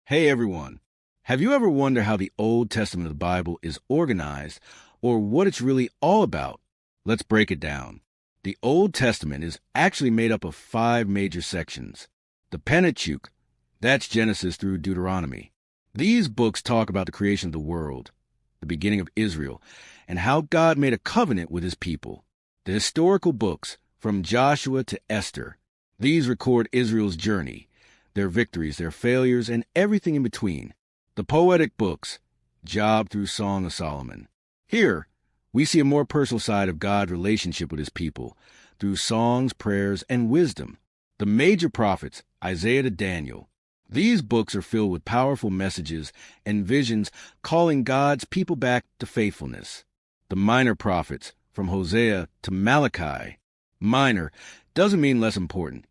Hey everyone, have you ever wondered how the Old Testament of the Bible is organized or what it's really all about? Let's break it down. The Old Testament is actually made up of 5 major sections. The Pentateuch, that's Genesis through Deuteronomy. These books talk about the creation of the world, the beginning of Israel, and how God made a covenant with his people. The historical books, from Joshua to Esther, these record Israel's journey, their victories, their failures, and everything in between. The poetic books, Job through Song of Solomon. Here, we see a more personal side of God's relationship with his people, through songs, prayers, and wisdom. The major prophets, Isaiah to Daniel. These books are filled with powerful messages and visions calling God's people back to faithfulness. The minor prophets, from Hosea to Malachi. Minor doesn't mean less important.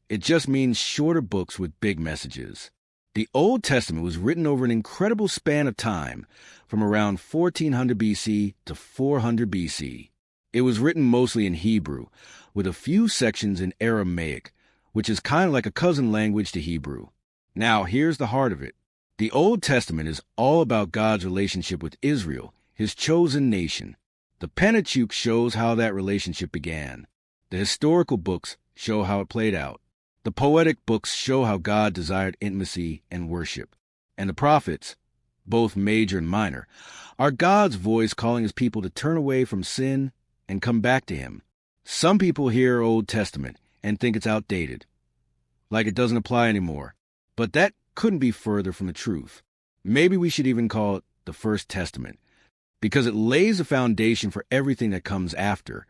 It just means shorter books with big messages. The Old Testament was written over an incredible span of time, from around 1400 BC to 400 BC. It was written mostly in Hebrew, with a few sections in Aramaic, which is kind of like a cousin language to Hebrew. Now, here's the heart of it. The Old Testament is all about God's relationship with Israel, his chosen nation. The Pentateuch shows how that relationship began. The historical books show how it played out. The poetic books show how God desired intimacy and worship. And the prophets, both major and minor, are God's voice calling his people to turn away from sin and come back to him. Some people hear Old Testament and think it's outdated, like it doesn't apply anymore. But that couldn't be further from the truth. Maybe we should even call it the First Testament, because it lays a foundation for everything that comes after,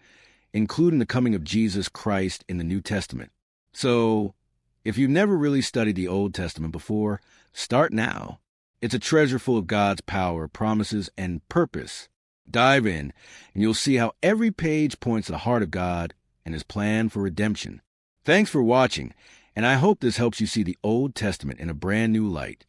including the coming of Jesus Christ in the New Testament. So, if you've never really studied the Old Testament before, start now. It's a treasure full of God's power, promises, and purpose. Dive in, and you'll see how every page points to the heart of God and his plan for redemption. Thanks for watching, and I hope this helps you see the Old Testament in a brand new light.